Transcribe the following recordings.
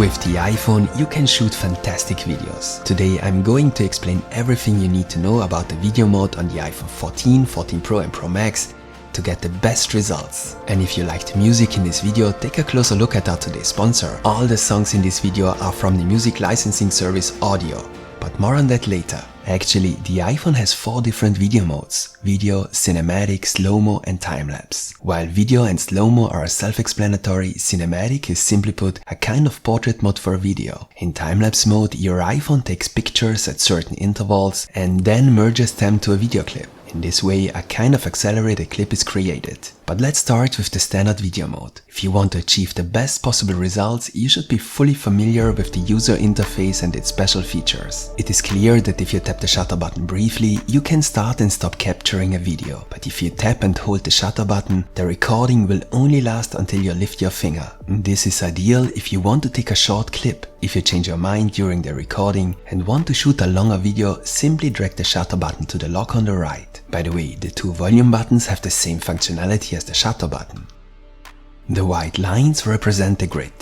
With the iPhone, you can shoot fantastic videos. Today I'm going to explain everything you need to know about the video mode on the iPhone 14, 14 Pro and Pro Max to get the best results. And if you liked music in this video, take a closer look at our today's sponsor. All the songs in this video are from the music licensing service Audiio, but more on that later. Actually, the iPhone has 4 different video modes: video, cinematic, slow-mo and time-lapse. While video and slow-mo are self-explanatory, cinematic is simply put a kind of portrait mode for video. In time-lapse mode, your iPhone takes pictures at certain intervals and then merges them to a video clip. In this way, a kind of accelerated clip is created. But let's start with the standard video mode. If you want to achieve the best possible results, you should be fully familiar with the user interface and its special features. It is clear that if you tap the shutter button briefly, you can start and stop capturing a video. But if you tap and hold the shutter button, the recording will only last until you lift your finger. This is ideal if you want to take a short clip. If you change your mind during the recording and want to shoot a longer video, simply drag the shutter button to the lock on the right. By the way, the 2 volume buttons have the same functionality as the shutter button. The white lines represent the grid.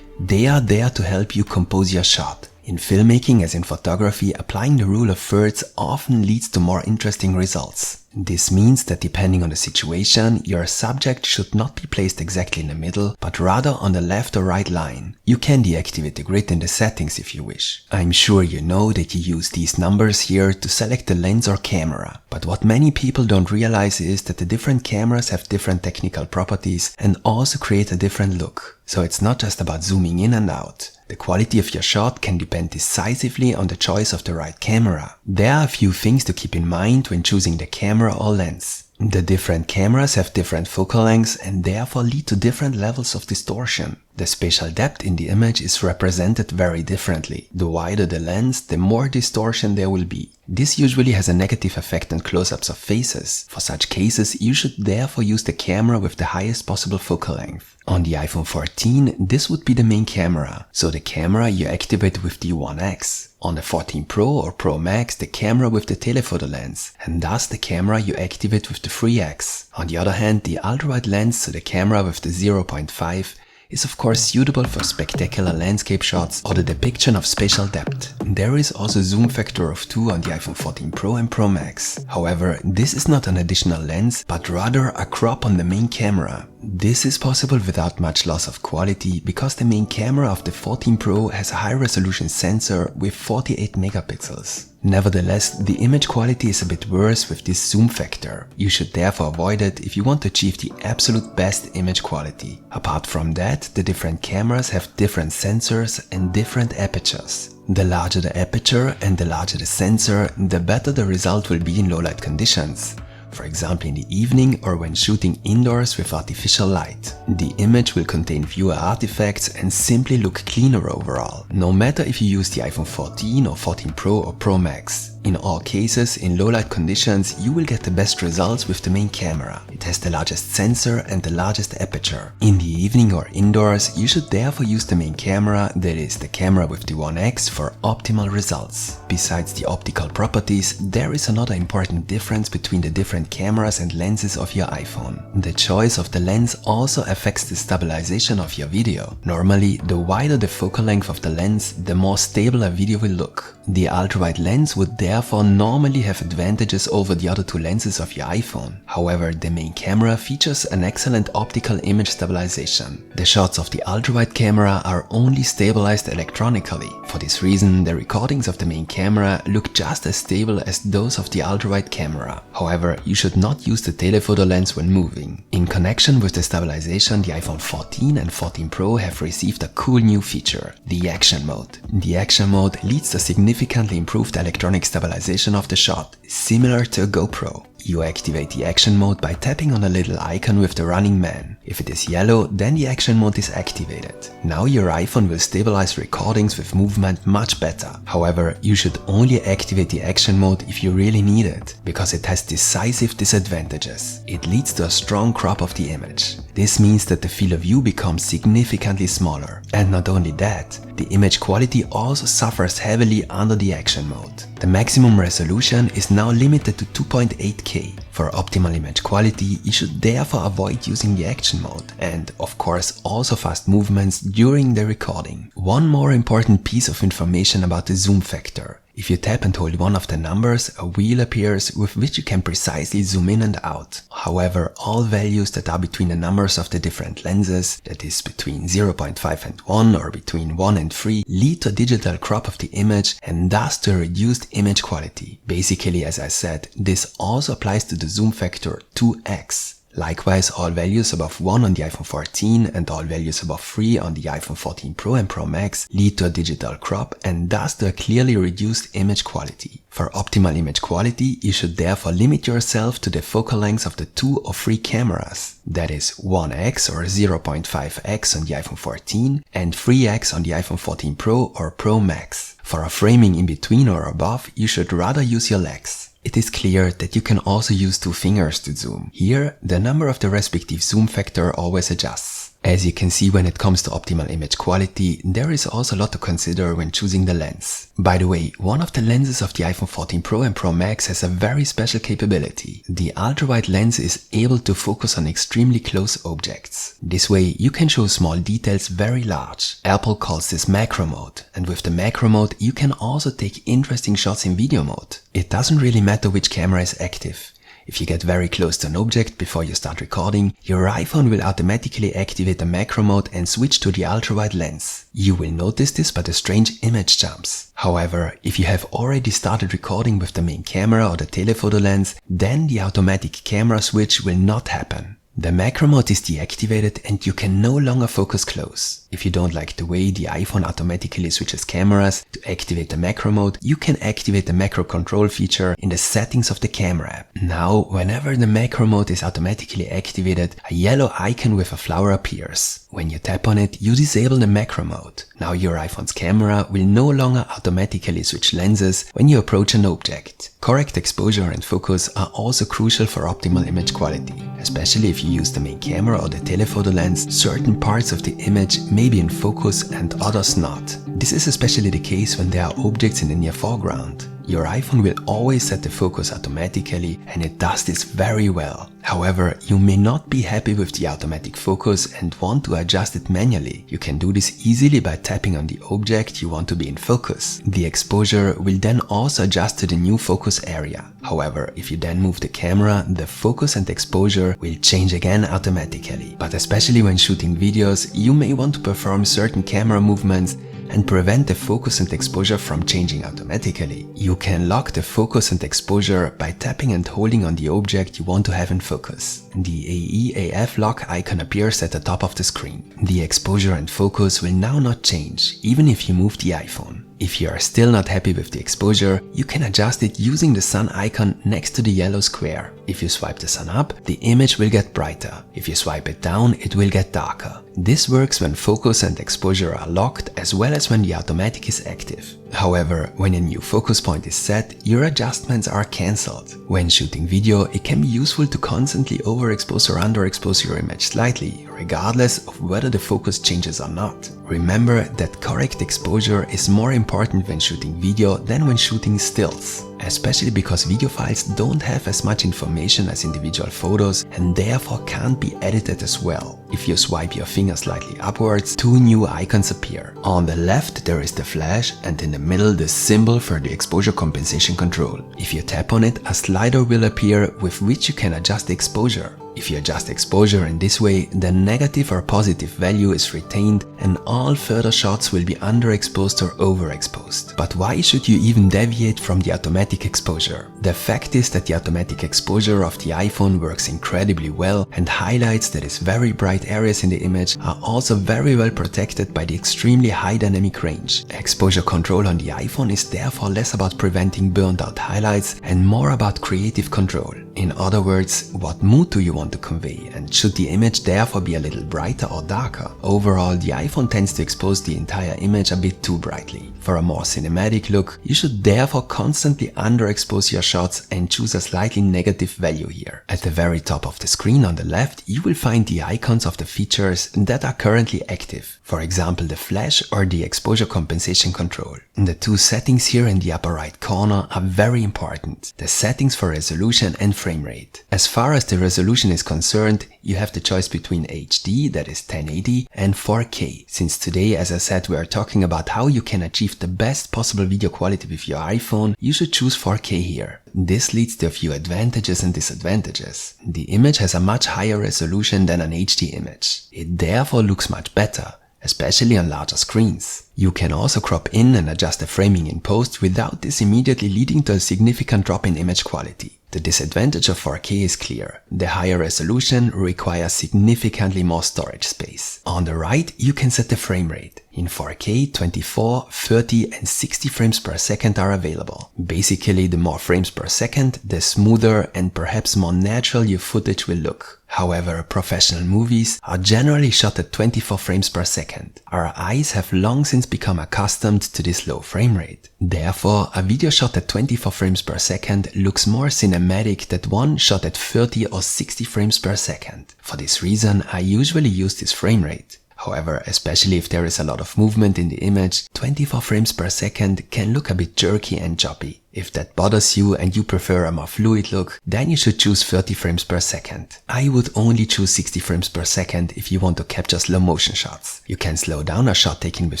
They are there to help you compose your shot. In filmmaking as in photography, applying the rule of thirds often leads to more interesting results. This means that depending on the situation, your subject should not be placed exactly in the middle, but rather on the left or right line. You can deactivate the grid in the settings if you wish. I'm sure you know that you use these numbers here to select the lens or camera. But what many people don't realize is that the different cameras have different technical properties and also create a different look. So it's not just about zooming in and out. The quality of your shot can depend decisively on the choice of the right camera. There are a few things to keep in mind when choosing the camera or lens. The different cameras have different focal lengths and therefore lead to different levels of distortion. The spatial depth in the image is represented very differently. The wider the lens, the more distortion there will be. This usually has a negative effect on close-ups of faces. For such cases, you should therefore use the camera with the highest possible focal length. On the iPhone 14, this would be the main camera, so the camera you activate with the 1x. On the 14 Pro or Pro Max, the camera with the telephoto lens, and thus the camera you activate with the 3x. On the other hand, the ultrawide lens, so the camera with the 0.5, is of course suitable for spectacular landscape shots or the depiction of spatial depth. There is also zoom factor of 2 on the iPhone 14 Pro and Pro Max. However, this is not an additional lens, but rather a crop on the main camera. This is possible without much loss of quality because the main camera of the 14 Pro has a high-resolution sensor with 48 megapixels. Nevertheless, the image quality is a bit worse with this zoom factor. You should therefore avoid it if you want to achieve the absolute best image quality. Apart from that, the different cameras have different sensors and different apertures. The larger the aperture and the larger the sensor, the better the result will be in low light conditions. For example in the evening or when shooting indoors with artificial light. The image will contain fewer artifacts and simply look cleaner overall, no matter if you use the iPhone 14 or 14 Pro or Pro Max. In all cases, in low light conditions, you will get the best results with the main camera. It has the largest sensor and the largest aperture. In the evening or indoors, you should therefore use the main camera, that is, the camera with the 1x, for optimal results. Besides the optical properties, there is another important difference between the different cameras and lenses of your iPhone. The choice of the lens also affects the stabilization of your video. Normally, the wider the focal length of the lens, the more stable a video will look. The ultrawide lens would therefore normally have advantages over the other 2 lenses of your iPhone. However, the main camera features an excellent optical image stabilization. The shots of the ultrawide camera are only stabilized electronically. For this reason, the recordings of the main camera look just as stable as those of the ultrawide camera. However, you should not use the telephoto lens when moving. In connection with the stabilization, the iPhone 14 and 14 Pro have received a cool new feature, the Action Mode. The Action Mode leads to significantly improved electronic stabilization of the shot, similar to a GoPro. You activate the action mode by tapping on a little icon with the running man. If it is yellow, then the action mode is activated. Now your iPhone will stabilize recordings with movement much better. However, you should only activate the action mode if you really need it, because it has decisive disadvantages. It leads to a strong crop of the image. This means that the field of view becomes significantly smaller. And not only that, the image quality also suffers heavily under the action mode. The maximum resolution is now limited to 2.8K. For optimal image quality, you should therefore avoid using the action mode and, of course, also fast movements during the recording. One more important piece of information about the zoom factor. If you tap and hold one of the numbers, a wheel appears with which you can precisely zoom in and out. However, all values that are between the numbers of the different lenses, that is between 0.5 and 1 or between 1 and 3, lead to a digital crop of the image and thus to a reduced image quality. Basically, as I said, this also applies to the zoom factor 2x. Likewise, all values above 1 on the iPhone 14 and all values above 3 on the iPhone 14 Pro and Pro Max lead to a digital crop and thus to a clearly reduced image quality. For optimal image quality, you should therefore limit yourself to the focal lengths of the 2 or 3 cameras. That is 1x or 0.5x on the iPhone 14 and 3x on the iPhone 14 Pro or Pro Max. For a framing in between or above, you should rather use your legs. It is clear that you can also use 2 fingers to zoom. Here, the number of the respective zoom factor always adjusts. As you can see, when it comes to optimal image quality, there is also a lot to consider when choosing the lens. By the way, one of the lenses of the iPhone 14 Pro and Pro Max has a very special capability. The ultra-wide lens is able to focus on extremely close objects. This way, you can show small details very large. Apple calls this macro mode, and with the macro mode, you can also take interesting shots in video mode. It doesn't really matter which camera is active. If you get very close to an object before you start recording, your iPhone will automatically activate the macro mode and switch to the ultra-wide lens. You will notice this by the strange image jumps. However, if you have already started recording with the main camera or the telephoto lens, then the automatic camera switch will not happen. The macro mode is deactivated and you can no longer focus close. If you don't like the way the iPhone automatically switches cameras, to activate the macro mode, you can activate the macro control feature in the settings of the camera app. Now, whenever the macro mode is automatically activated, a yellow icon with a flower appears. When you tap on it, you disable the macro mode. Now your iPhone's camera will no longer automatically switch lenses when you approach an object. Correct exposure and focus are also crucial for optimal image quality. Especially if you use the main camera or the telephoto lens, certain parts of the image may be in focus and others not. This is especially the case when there are objects in the near foreground. Your iPhone will always set the focus automatically and it does this very well. However, you may not be happy with the automatic focus and want to adjust it manually. You can do this easily by tapping on the object you want to be in focus. The exposure will then also adjust to the new focus area. However, if you then move the camera, the focus and exposure will change again automatically. But especially when shooting videos, you may want to perform certain camera movements and prevent the focus and exposure from changing automatically. You can lock the focus and exposure by tapping and holding on the object you want to have in focus. The AE/AF lock icon appears at the top of the screen. The exposure and focus will now not change, even if you move the iPhone. If you are still not happy with the exposure, you can adjust it using the sun icon next to the yellow square. If you swipe the sun up, the image will get brighter. If you swipe it down, it will get darker. This works when focus and exposure are locked as well as when the automatic is active. However, when a new focus point is set, your adjustments are cancelled. When shooting video, it can be useful to constantly overexpose or underexpose your image slightly, regardless of whether the focus changes or not. Remember that correct exposure is more important when shooting video than when shooting stills, especially because video files don't have as much information as individual photos and therefore can't be edited as well. If you swipe your finger slightly upwards, 2 new icons appear. On the left there is the flash and in the middle the symbol for the exposure compensation control. If you tap on it, a slider will appear with which you can adjust the exposure. If you adjust exposure in this way, the negative or positive value is retained and all further shots will be underexposed or overexposed. But why should you even deviate from the automatic exposure? The fact is that the automatic exposure of the iPhone works incredibly well and highlights that its very bright areas in the image are also very well protected by the extremely high dynamic range. Exposure control on the iPhone is therefore less about preventing burnt out highlights and more about creative control. In other words, what mood do you want want to convey, and should the image therefore be a little brighter or darker? Overall, the iPhone tends to expose the entire image a bit too brightly. For a more cinematic look, you should therefore constantly underexpose your shots and choose a slightly negative value here. At the very top of the screen on the left, you will find the icons of the features that are currently active. For example, the flash or the exposure compensation control. The two settings here in the upper right corner are very important. The settings for resolution and frame rate. As far as the resolution is concerned, you have the choice between HD, that is 1080, and 4K. Since today, as I said, we are talking about how you can achieve the best possible video quality with your iPhone, you should choose 4K here. This leads to a few advantages and disadvantages. The image has a much higher resolution than an HD image. It therefore looks much better, especially on larger screens. You can also crop in and adjust the framing in post without this immediately leading to a significant drop in image quality. The disadvantage of 4K is clear. The higher resolution requires significantly more storage space. On the right, you can set the frame rate. In 4K, 24, 30 and 60 frames per second are available. Basically, the more frames per second, the smoother and perhaps more natural your footage will look. However, professional movies are generally shot at 24 frames per second. Our eyes have long since become accustomed to this low frame rate. Therefore, a video shot at 24 frames per second looks more cinematic than one shot at 30 or 60 frames per second. For this reason, I usually use this frame rate. However, especially if there is a lot of movement in the image, 24 frames per second can look a bit jerky and choppy. If that bothers you and you prefer a more fluid look, then you should choose 30 frames per second. I would only choose 60 frames per second if you want to capture slow motion shots. You can slow down a shot taken with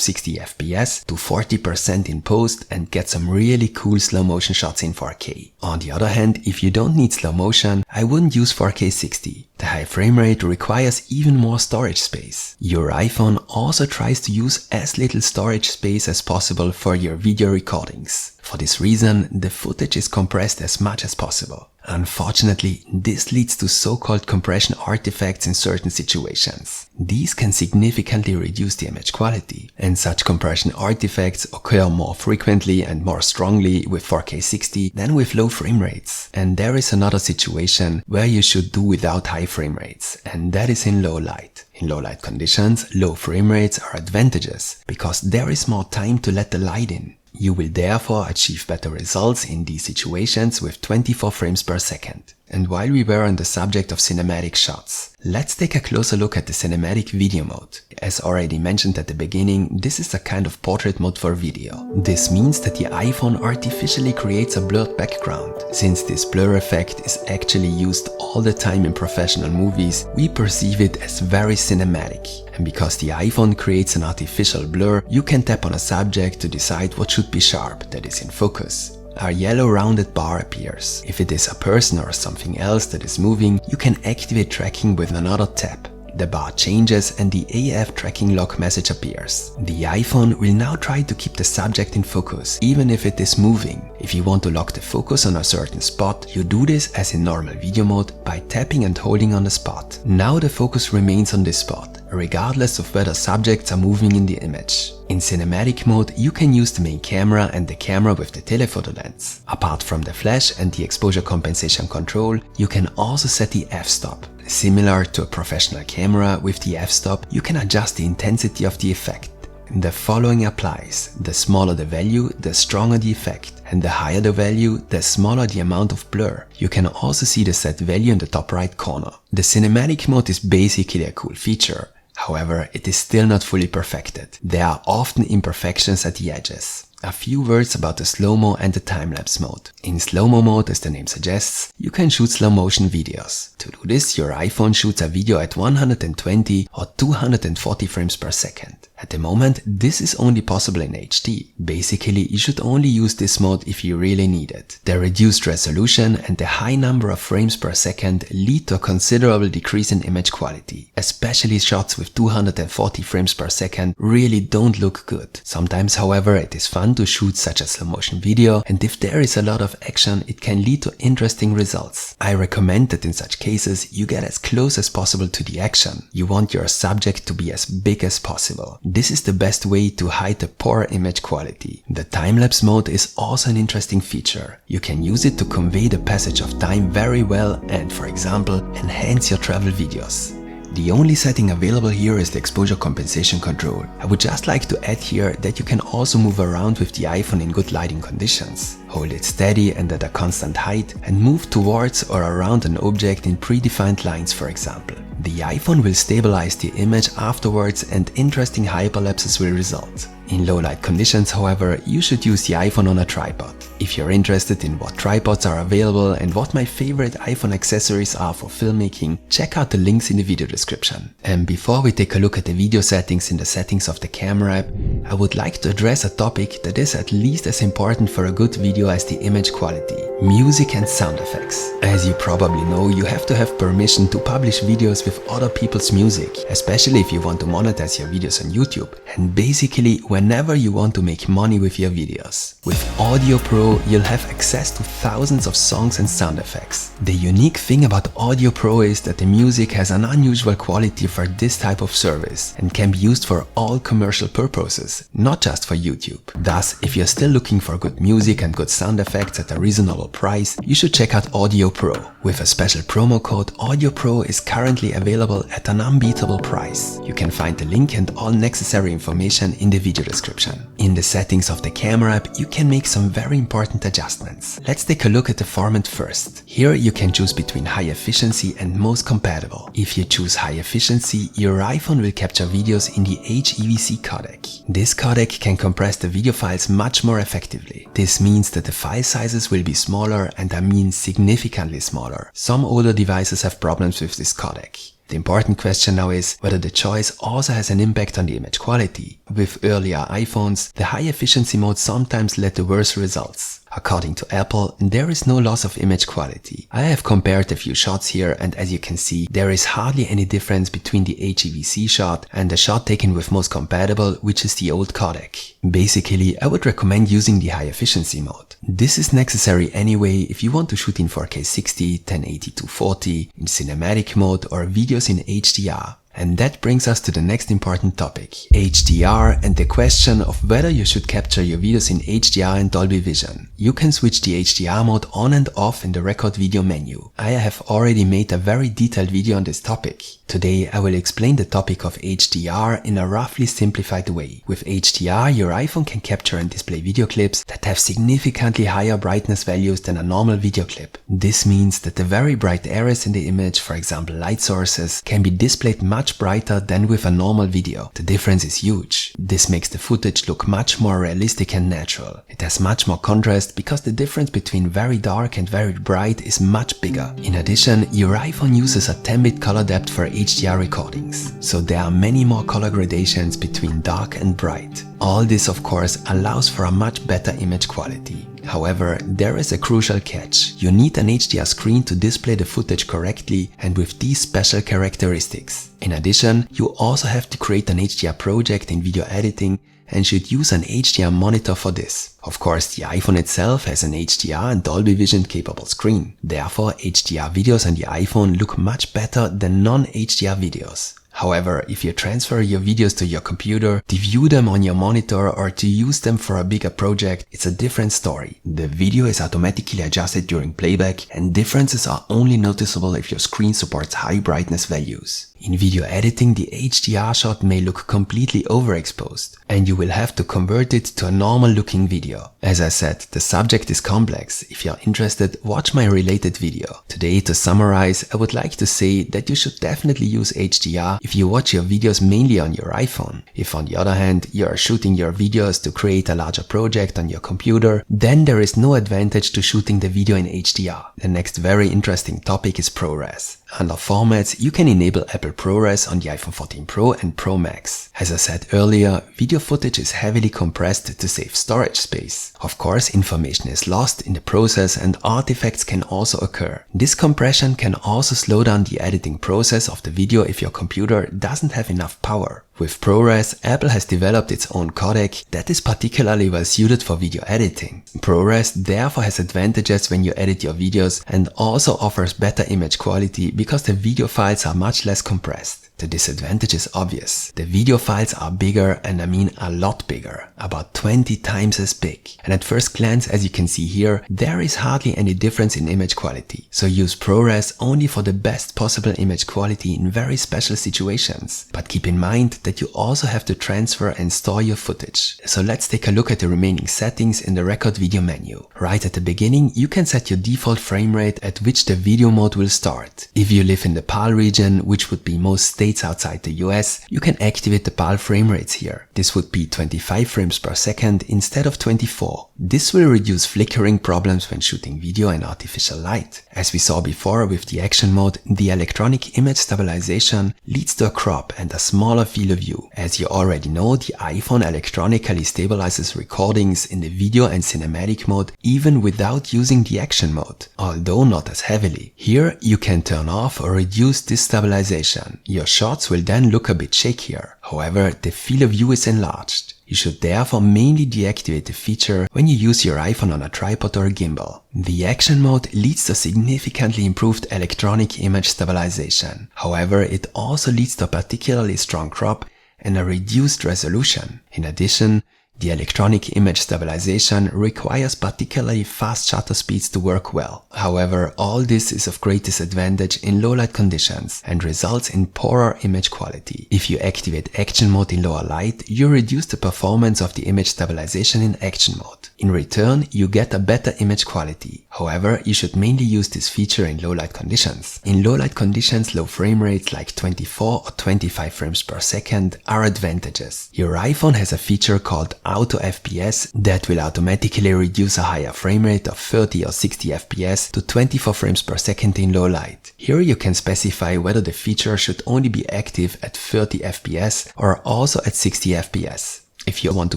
60 FPS to 40% in post and get some really cool slow motion shots in 4K. On the other hand, if you don't need slow motion, I wouldn't use 4K 60. The high frame rate requires even more storage space. Your iPhone also tries to use as little storage space as possible for your video recordings. For this reason, the footage is compressed as much as possible. Unfortunately, this leads to so-called compression artifacts in certain situations. These can significantly reduce the image quality, and such compression artifacts occur more frequently and more strongly with 4K 60 than with low frame rates. And there is another situation where you should do without high frame rates, and that is in low light. In low light conditions, low frame rates are advantageous because there is more time to let the light in. You will therefore achieve better results in these situations with 24 frames per second. And while we were on the subject of cinematic shots, let's take a closer look at the cinematic video mode. As already mentioned at the beginning, this is a kind of portrait mode for video. This means that the iPhone artificially creates a blurred background. Since this blur effect is actually used all the time in professional movies, we perceive it as very cinematic. And because the iPhone creates an artificial blur, you can tap on a subject to decide what should be sharp, that is in focus. A yellow rounded bar appears. If it is a person or something else that is moving, you can activate tracking with another tap. The bar changes and the AF tracking lock message appears. The iPhone will now try to keep the subject in focus, even if it is moving. If you want to lock the focus on a certain spot, you do this as in normal video mode by tapping and holding on the spot. Now the focus remains on this spot, regardless of whether subjects are moving in the image. In cinematic mode, you can use the main camera and the camera with the telephoto lens. Apart from the flash and the exposure compensation control, you can also set the f-stop. Similar to a professional camera, with the f-stop, you can adjust the intensity of the effect. The following applies: the smaller the value, the stronger the effect, and the higher the value, the smaller the amount of blur. You can also see the set value in the top right corner. The cinematic mode is basically a cool feature. However, it is still not fully perfected. There are often imperfections at the edges. A few words about the Slo-Mo and the Time-Lapse Mode. In Slo-Mo mode, as the name suggests, you can shoot slow motion videos. To do this, your iPhone shoots a video at 120 or 240 frames per second. At the moment, this is only possible in HD. Basically, you should only use this mode if you really need it. The reduced resolution and the high number of frames per second lead to a considerable decrease in image quality. Especially shots with 240 frames per second really don't look good. Sometimes, however, it is fun to shoot such a slow motion video, and if there is a lot of action, it can lead to interesting results. I recommend that in such cases, you get as close as possible to the action. You want your subject to be as big as possible. This is the best way to hide the poor image quality. The time-lapse mode is also an interesting feature. You can use it to convey the passage of time very well and, for example, enhance your travel videos. The only setting available here is the exposure compensation control. I would just like to add here that you can also move around with the iPhone in good lighting conditions. Hold it steady and at a constant height and move towards or around an object in predefined lines, for example. The iPhone will stabilize the image afterwards and interesting hyperlapses will result. In low light conditions, however, you should use the iPhone on a tripod. If you're interested in what tripods are available and what my favorite iPhone accessories are for filmmaking, check out the links in the video description. And before we take a look at the video settings in the settings of the camera app, I would like to address a topic that is at least as important for a good video as the image quality: music and sound effects. As you probably know, you have to have permission to publish videos with other people's music, especially if you want to monetize your videos on YouTube, and basically whenever you want to make money with your videos. With Audiio Pro, you'll have access to thousands of songs and sound effects. The unique thing about Audiio Pro is that the music has an unusual quality for this type of service and can be used for all commercial purposes, not just for YouTube. Thus, if you're still looking for good music and good sound effects at a reasonable price, you should check out Audiio Pro. With a special promo code, Audiio Pro is currently available at an unbeatable price. You can find the link and all necessary information in the video description. In the settings of the camera app, you can make some very important adjustments. Let's take a look at the format first. Here you can choose between high efficiency and most compatible. If you choose high efficiency, your iPhone will capture videos in the HEVC codec. This codec can compress the video files much more effectively. This means that the file sizes will be smaller, and I mean significantly smaller. Some older devices have problems with this codec. The important question now is whether the choice also has an impact on the image quality. With earlier iPhones, the high efficiency mode sometimes led to worse results. According to Apple, there is no loss of image quality. I have compared a few shots here, and as you can see, there is hardly any difference between the HEVC shot and the shot taken with most compatible, which is the old codec. Basically, I would recommend using the high efficiency mode. This is necessary anyway if you want to shoot in 4K 60, 1080x240, in cinematic mode, or videos in HDR. And that brings us to the next important topic, HDR, and the question of whether you should capture your videos in HDR and Dolby Vision. You can switch the HDR mode on and off in the record video menu. I have already made a very detailed video on this topic. Today I will explain the topic of HDR in a roughly simplified way. With HDR, your iPhone can capture and display video clips that have significantly higher brightness values than a normal video clip. This means that the very bright areas in the image, for example light sources, can be displayed much brighter than with a normal video. The difference is huge. This makes the footage look much more realistic and natural. It has much more contrast because the difference between very dark and very bright is much bigger. In addition, your iPhone uses a 10-bit color depth for HDR recordings, so there are many more color gradations between dark and bright. All this, of course, allows for a much better image quality. However, there is a crucial catch. You need an HDR screen to display the footage correctly and with these special characteristics. In addition, you also have to create an HDR project in video editing and should use an HDR monitor for this. Of course, the iPhone itself has an HDR and Dolby Vision capable screen. Therefore, HDR videos on the iPhone look much better than non-HDR videos. However, if you transfer your videos to your computer, to view them on your monitor, or to use them for a bigger project, it's a different story. The video is automatically adjusted during playback, and differences are only noticeable if your screen supports high brightness values. In video editing, the HDR shot may look completely overexposed, and you will have to convert it to a normal looking video. As I said, the subject is complex. If you're interested, watch my related video. Today, to summarize, I would like to say that you should definitely use HDR if you watch your videos mainly on your iPhone. If on the other hand, you are shooting your videos to create a larger project on your computer, then there is no advantage to shooting the video in HDR. The next very interesting topic is ProRes. Under formats, you can enable Apple ProRes on the iPhone 14 Pro and Pro Max. As I said earlier, video footage is heavily compressed to save storage space. Of course, information is lost in the process and artifacts can also occur. This compression can also slow down the editing process of the video if your computer doesn't have enough power. With ProRes, Apple has developed its own codec that is particularly well suited for video editing. ProRes therefore has advantages when you edit your videos and also offers better image quality because the video files are much less compressed. The disadvantage is obvious. The video files are bigger, and I mean a lot bigger, about 20 times as big. And at first glance, as you can see here, there is hardly any difference in image quality. So use ProRes only for the best possible image quality in very special situations. But keep in mind that you also have to transfer and store your footage. So let's take a look at the remaining settings in the record video menu. Right at the beginning, you can set your default frame rate at which the video mode will start. If you live in the PAL region, which would be most states outside the US, you can activate the PAL frame rates here. This would be 25 frames per second instead of 24. This will reduce flickering problems when shooting video in artificial light. As we saw before with the action mode, the electronic image stabilization leads to a crop and a smaller field of view. As you already know, the iPhone electronically stabilizes recordings in the video and cinematic mode even without using the action mode, although not as heavily. Here you can turn off or reduce this stabilization. Your shots will then look a bit shakier. However, the field of view is enlarged. You should therefore mainly deactivate the feature when you use your iPhone on a tripod or a gimbal. The action mode leads to significantly improved electronic image stabilization. However, it also leads to a particularly strong crop and a reduced resolution. In addition, the electronic image stabilization requires particularly fast shutter speeds to work well. However, all this is of great disadvantage in low light conditions and results in poorer image quality. If you activate action mode in lower light, you reduce the performance of the image stabilization in action mode. In return, you get a better image quality. However, you should mainly use this feature in low light conditions. In low light conditions, low frame rates like 24 or 25 frames per second are advantages. Your iPhone has a feature called Auto FPS that will automatically reduce a higher frame rate of 30 or 60 FPS to 24 frames per second in low light. Here you can specify whether the feature should only be active at 30 FPS or also at 60 FPS. If you want to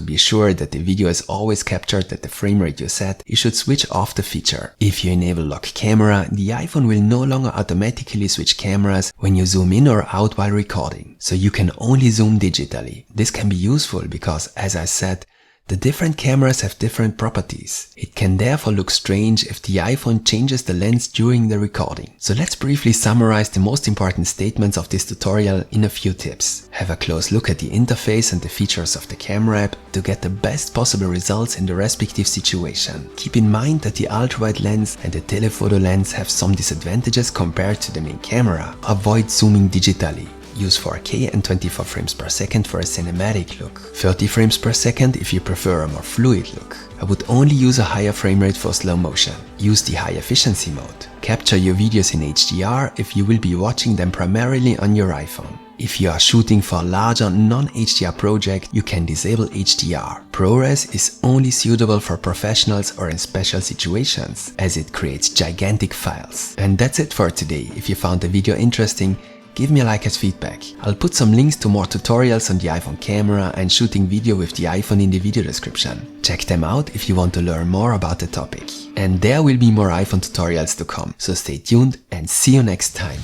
be sure that the video is always captured at the frame rate you set, you should switch off the feature. If you enable lock camera, the iPhone will no longer automatically switch cameras when you zoom in or out while recording, so you can only zoom digitally. This can be useful because, as I said, the different cameras have different properties. It can therefore look strange if the iPhone changes the lens during the recording. So let's briefly summarize the most important statements of this tutorial in a few tips. Have a close look at the interface and the features of the camera app to get the best possible results in the respective situation. Keep in mind that the ultrawide lens and the telephoto lens have some disadvantages compared to the main camera. Avoid zooming digitally. Use 4K and 24 frames per second for a cinematic look. 30 frames per second if you prefer a more fluid look. I would only use a higher frame rate for slow motion. Use the high efficiency mode. Capture your videos in HDR if you will be watching them primarily on your iPhone. If you are shooting for a larger non-HDR project, you can disable HDR. ProRes is only suitable for professionals or in special situations, as it creates gigantic files. And that's it for today. If you found the video interesting, give me a like as feedback. I'll put some links to more tutorials on the iPhone camera and shooting video with the iPhone in the video description. Check them out if you want to learn more about the topic. And there will be more iPhone tutorials to come, so stay tuned and see you next time.